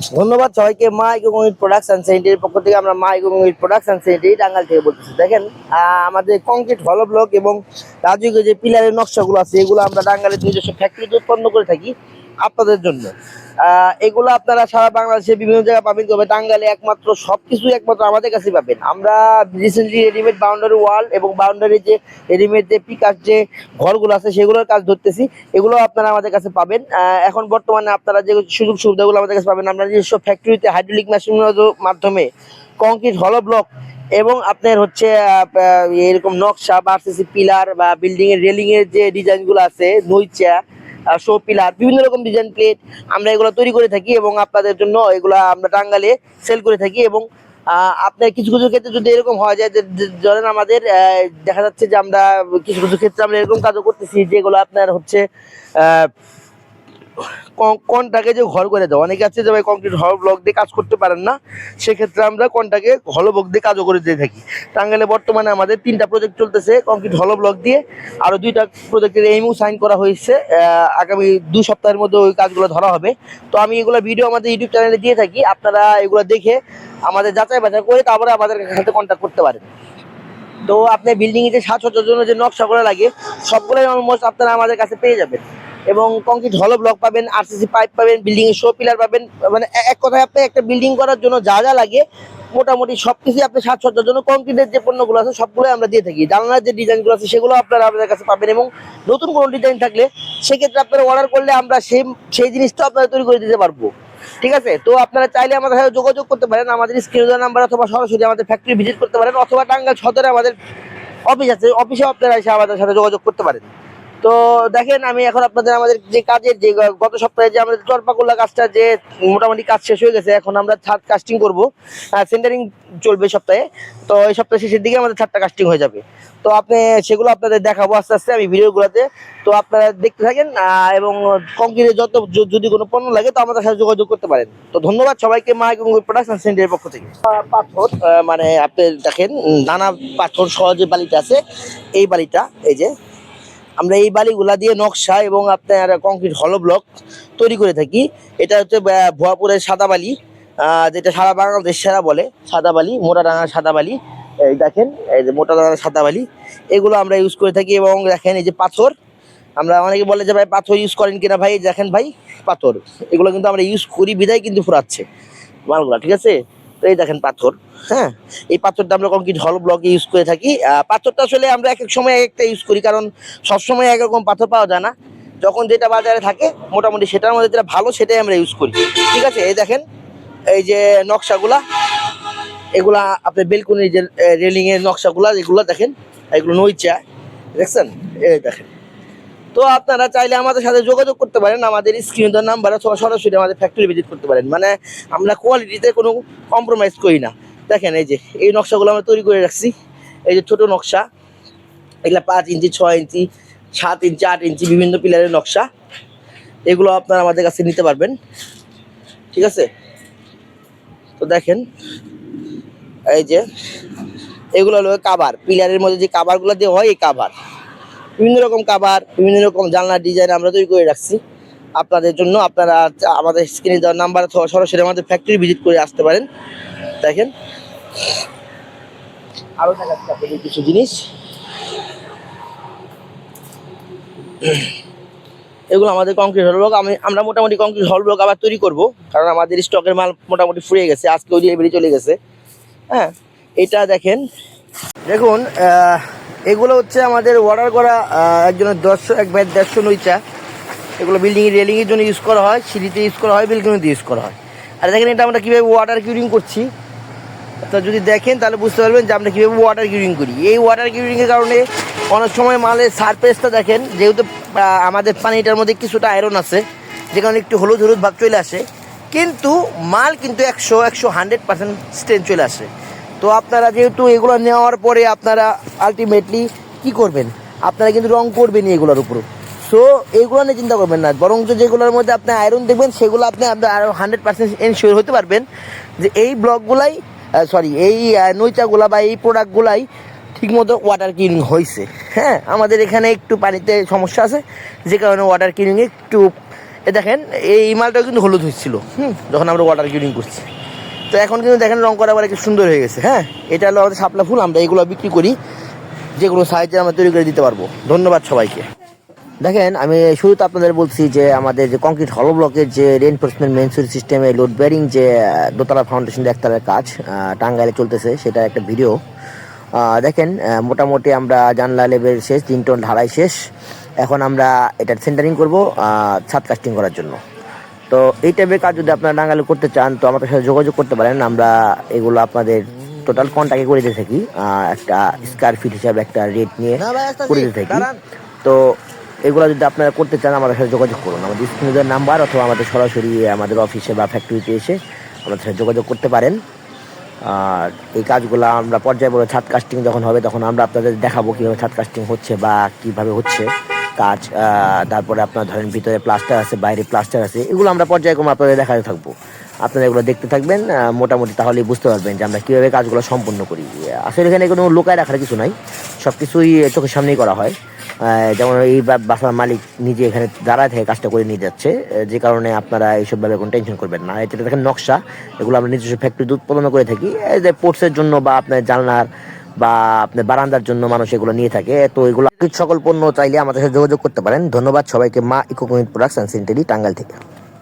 ধন্যবাদ সবাইকে। মা ইকোনমিক প্রোডাকশন সেন্টারের পক্ষ থেকে আমরা মা ইকোনমিক প্রোডাকশন সেন্টার টাঙ্গাইল থেকে বলতেছি। দেখেন আমাদের কংক্রিট হলো ব্লক এবং রাজুকে যে পিলারের নকশাগুলো আছে এগুলো আমরা টাঙ্গাইলের নিজস্ব ফ্যাক্টরিতে উৎপন্ন করে থাকি আপনাদের জন্য। এগুলো আপনারা সারা বাংলাদেশে বিভিন্ন জায়গায় পাবেন, তবে টাঙ্গাইলে একমাত্র সবকিছু একমাত্র আমাদের কাছে পাবেন। আমরা রিসেন্টলি রেডিমেড বাউন্ডারি ওয়াল এবং বাউন্ডারি যে রেডিমেড যে পিকার যে ঘরগুলো আছে সেগুলোর কাজ ধরতেছি, এগুলো আপনারা আমাদের কাছে পাবেন। এখন বর্তমানে আপনারা যে সুযোগ সুবিধাগুলো আমাদের কাছে পাবেন, আমরা নিজস্ব ফ্যাক্টরিতে হাইড্রোলিক মেশিনের মাধ্যমে কংক্রিট হলো ব্লক এবং আপনার হচ্ছে এরকম নকশা বা আরসিসি পিলার বা বিল্ডিং এর রেলিং এর যে ডিজাইনগুলো আছে, নইচা শো পিলার, বিভিন্ন রকম ডিজাইন প্লেট আমরা এগুলো তৈরি করে থাকি এবং আপনাদের জন্য এগুলো আমরা টাঙ্গাইলে সেল করে থাকি। এবং আপনার কিছু কিছু ক্ষেত্রে যদি এরকম হয় যায় যে ধরেন আমাদের দেখা যাচ্ছে যে আমরা কিছু কিছু ক্ষেত্রে আমরা এরকম কাজও করতেছি যেগুলো আপনার হচ্ছে কোনটাকে যে ঘর করে দেওয়া, অনেকে আছে যে ভাই কংক্রিট হল ব্লক দিয়ে কাজ করতে পারেন না, সেক্ষেত্রে আমরা কোনটাকে হলো ব্লক দিয়ে কাজও করে দিয়ে থাকি। টাঙ্গাইলে বর্তমানে আমাদের 3টা প্রজেক্ট চলতেছে কংক্রিট হলো ব্লক দিয়ে, আরো 2টা প্রজেক্টের এমইউ সাইন করা হয়েছে। আগামী 2 সপ্তাহের মধ্যে ওই কাজগুলো ধরা হবে। তো আমি এগুলো ভিডিও আমাদের ইউটিউব চ্যানেলে দিয়ে থাকি, আপনারা এগুলো দেখে আমাদের যাচাই বাছাই করে তারপরে আমাদের সাথে কন্ট্যাক্ট করতে পারেন। তো আপনি বিল্ডিং এ যে সাজসজ্জার জন্য যে নকশাগুলো লাগে সবগুলোই অলমোস্ট আপনারা আমাদের কাছে পেয়ে যাবেন। এবং কংক্রিট হলো ব্লক পাবেন, আরসিসি পাইপ পাবেন, বিল্ডিং এর শো পিলার পাবেন। মানে এক কথায় আপনি একটা বিল্ডিং করার জন্য যা যা লাগে মোটামুটি সবকিছু আপনি সাজসজ্জার জন্য কংক্রিটের যে পণ্যগুলো আছে সবগুলোই আমরা দিয়ে থাকি। জানলার যে ডিজাইনগুলো আছে সেগুলো আপনারা আমাদের কাছে পাবেন এবং নতুন কোনো ডিজাইন থাকলে সেক্ষেত্রে আপনারা অর্ডার করলে আমরা সেই জিনিসটা আপনারা তৈরি করে দিতে পারবো। ঠিক আছে, তো আপনারা চাইলে আমাদের সাথে যোগাযোগ করতে পারেন, আমাদের স্ক্রিনে দেওয়া নাম্বার অথবা সরাসরি আমাদের ফ্যাক্টরি ভিজিট করতে পারেন, অথবা টাঙ্গাইল সদরে আমাদের অফিস আছে, অফিসে আপনারা এসে আমাদের সাথে যোগাযোগ করতে পারেন। তো দেখেন আমি এখন আপনাদের আমাদের যে কাজের যে গত সপ্তাহে যে আমাদের চরপাকুল্লা কাজটা যে মোটামুটি কাজ শেষ হয়ে গেছে, এখন আমরা ছাদ কাস্টিং করবো, সেন্টারিং চলবে সপ্তাহে। তো এই সপ্তাহ শেষের দিকে আমাদের ছাদটা কাস্টিং হয়ে যাবে। তো আপনি সেগুলো আপনাদের দেখাবো আস্তে আস্তে আমি ভিডিওগুলোতে। তো আপনারা দেখতে থাকেন এবং কংক্রিটের যত যদি কোনো পণ্য লাগে তো আমাদের সাথে যোগাযোগ করতে পারেন। তো ধন্যবাদ সবাইকে মা ইকোনমিক প্রোডাকশন সেন্টারের পক্ষ থেকে। পাথর মানে আপনি দেখেন নানা পাথর সহ যে বালিটা আছে, এই বালিটা এই যে আমরা এই বালিগুলা দিয়ে নকশা এবং আপনার কংক্রিট হলো ব্লক তৈরি করে থাকি। এটা হচ্ছে ভুয়াপুরের সাদা বালি, যেটা সারা বাংলাদেশ সেরা বলে সাদা বালি, মোটা ডাঙার সাদা বালি। এই দেখেন এই যে মোটা ডাঙার সাদা বালি, এগুলো আমরা ইউজ করে থাকি। এবং দেখেন এই যে পাথর, আমরা অনেকে বলে যে ভাই পাথর ইউজ করেন কিনা, ভাই দেখেন ভাই পাথর, এগুলো কিন্তু আমরা ইউজ করি বিদায় কিন্তু ফুরাচ্ছে মালগুলা। ঠিক আছে, তো এই দেখেন পাথর। হ্যাঁ, এই পাথরটা আমরা কংক্রিট হল ব্লকে ইউজ করে থাকি। পাথরটা আসলে আমরা এক এক সময় এক একটা ইউজ করি, কারণ সবসময় একরকম পাথর পাওয়া যায় না। যখন যেটা বাজারে থাকে মোটামুটি সেটার মধ্যে যেটা ভালো সেটাই আমরা ইউজ করি। ঠিক আছে, এই দেখেন এই যে নকশাগুলা, এগুলা আপনার বেলকুনির যে রেলিং এর নকশাগুলা, এগুলো দেখেন, এগুলো নইচা দেখছেন, এই দেখেন। তো আপনারা চাইলে আমাদের সাথে যোগাযোগ করতে পারেন, আমাদের স্ক্রিনে দেওয়া নাম্বার অথবা সরাসরি আমাদের ফ্যাক্টরি ভিজিট করতে পারেন। মানে আমরা কোয়ালিটিতে কোনো কম্প্রোমাইজ করি না। দেখেন এই যে এই নকশাগুলো আমরা তৈরি করে রাখছি, এই যে ছোট নকশা, এগুলো 5 ইঞ্চি 6 ইঞ্চি 7 ইঞ্চি 8 ইঞ্চি বিভিন্ন পিলারের নকশা, এগুলো আপনারা আমাদের কাছে নিতে পারবেন। ঠিক আছে, তো দেখেন এই যে এগুলো হলো কাভার, পিলারের মধ্যে যে কাভারগুলো দেওয়া হয় এই কাভার, বিভিন্ন রকম কাভার বিভিন্ন রকম জানলার ডিজাইন আমরা তৈরি করে রাখছি আপনাদের জন্য। আপনারা আমাদের স্ক্রিনে দেওয়ার নাম্বার অথবা সরাসরি আমাদের ফ্যাক্টরি ভিজিট করে আসতে পারেন। দেখেন আরো দেখাচ্ছি আপনাদের কিছু জিনিস, এগুলো আমাদের কংক্রিট হল ব্লক। আমরা মোটামুটি কংক্রিট হল ব্লক আবার তৈরি করব, কারণ আমাদের স্টকের মাল মোটামুটি ফুরিয়ে গেছে, আজকে ওই ডেলিভারি চলে গেছে। হ্যাঁ, এটা দেখেন, দেখুন এগুলো হচ্ছে আমাদের অর্ডার করা একজনের 150 নইচা, এগুলো বিল্ডিং রেলিংয়ের জন্য ইউজ করা হয়, সিঁড়িতে ইউজ করা হয়, বেলকনিতে ইউজ করা হয়। আর দেখেন এটা আমরা কীভাবে ওয়াটার কিউরিং করছি, তো যদি দেখেন তাহলে বুঝতে পারবেন যে আমরা কীভাবে ওয়াটার কিউরিং করি। এই ওয়াটার কিউরিংয়ের কারণে অনেক সময় মালের সারফেসটা দেখেন, যেহেতু আমাদের পানিটার মধ্যে কিছুটা আয়রন আছে যে কারণে একটু হলুদ হলুদ ভাব চলে আসে, কিন্তু মাল কিন্তু 100% স্ট্রেন চলে আসে। তো আপনারা যেহেতু এগুলো নেওয়ার পরে আপনারা আলটিমেটলি কী করবেন, আপনারা কিন্তু রং করবেনই এগুলোর উপর। সো এইগুলো নিয়ে চিন্তা করবেন না, বরং যেগুলোর মধ্যে আপনি আয়রন দেখবেন সেগুলো আপনি আরও 100% এনশিওর হতে পারবেন যে এই ব্লকগুলাই এই নইচাগুলা বা এই প্রোডাক্টগুলাই ঠিকমতো ওয়াটার কিউরিং হয়েছে। হ্যাঁ, আমাদের এখানে একটু পানিতে সমস্যা আছে যে কারণে ওয়াটার কিউরিংয়ে একটু এ দেখেন এই মালটাও কিন্তু হলুদ হচ্ছিল যখন আমরা ওয়াটার কিউরিং করছি। তো এখন কিন্তু দেখেন রং করা আবার একটু সুন্দর হয়ে গেছে। হ্যাঁ, এটা হলো আমাদের শাপলা ফুল, আমরা এগুলো বিক্রি করি, যে কোনো সাইজে আমরা তৈরি করে দিতে পারবো। ধন্যবাদ সবাইকে। দেখেন আমি শুরুতে আপনাদের বলছি যে আমাদের যে কংক্রিট হলো ব্লকের যে রেইনফোর্সমেন্ট মেনসুরি সিস্টেমে লোড বেয়ারিং যে দোতলা ফাউন্ডেশন একতলার কাজ টাঙ্গাইলে চলতেছে, সেটা একটা ভিডিও। দেখেন মোটামুটি আমরা জানলা লেভেল শেষ, 3 টন ঢালাই শেষ। এখন আমরা এটা সেন্টারিং করবো ছাদ কাস্টিং করার জন্য। তো এই টাইপের কাজ যদি আপনারা টাঙ্গাইলে করতে চান তো আমাদের সাথে যোগাযোগ করতে পারেন। আমরা এগুলো আপনাদের টোটাল কন্ট্যাক্টে করে দিয়ে থাকি, একটা স্কোয়ার ফিট হিসাবে একটা রেট নিয়ে করে দিয়ে থাকি। তো এগুলো যদি আপনারা করতে চান আমাদের সাথে যোগাযোগ করুন, আমাদের স্ক্রিনে নাম্বার অথবা আমাদের সরাসরি আমাদের অফিসে বা ফ্যাক্টরিতে এসে আমাদের সাথে যোগাযোগ করতে পারেন। আর এই কাজগুলো আমরা পর্যায়ক্রমে ছাদ কাস্টিং যখন হবে তখন আমরা আপনাদের দেখাবো কীভাবে ছাদ কাস্টিং হচ্ছে বা কীভাবে হচ্ছে কাজ। তারপরে আপনার ধরেন ভিতরে প্লাস্টার আছে, বাইরে প্লাস্টার আছে, এগুলো আমরা পর্যায়ক্রমে আপনাদের দেখাতে থাকবো। আপনারা এগুলো দেখতে থাকবেন, মোটামুটি তাহলেই বুঝতে পারবেন যে আমরা কীভাবে কাজগুলো সম্পূর্ণ করি। আসলে এখানে কোনো লোকায় রাখার কিছু নাই, সব কিছুই চোখের সামনেই করা হয়। যেমন এই বাসার মালিক নিজে এখানে দাঁড়ায় থেকে কাজটা করে নিয়ে যাচ্ছে, যে কারণে আপনারা এইসবভাবে কোনো টেনশন করবেন না। এটা দেখেন নকশা, এগুলো আমরা নিজস্ব ফ্যাক্টরিতে উৎপাদন করে থাকি, এই যে পোর্টসের জন্য বা আপনার জানলার বা আপনার বারান্দার জন্য মানুষ এগুলো নিয়ে থাকে। তো এগুলো সকল পণ্য চাইলে আমাদের সাথে যোগাযোগ করতে পারেন। ধন্যবাদ সবাইকে। মা ইকো প্রোডাকশন সেন্টারি টাঙ্গাইল থেকে।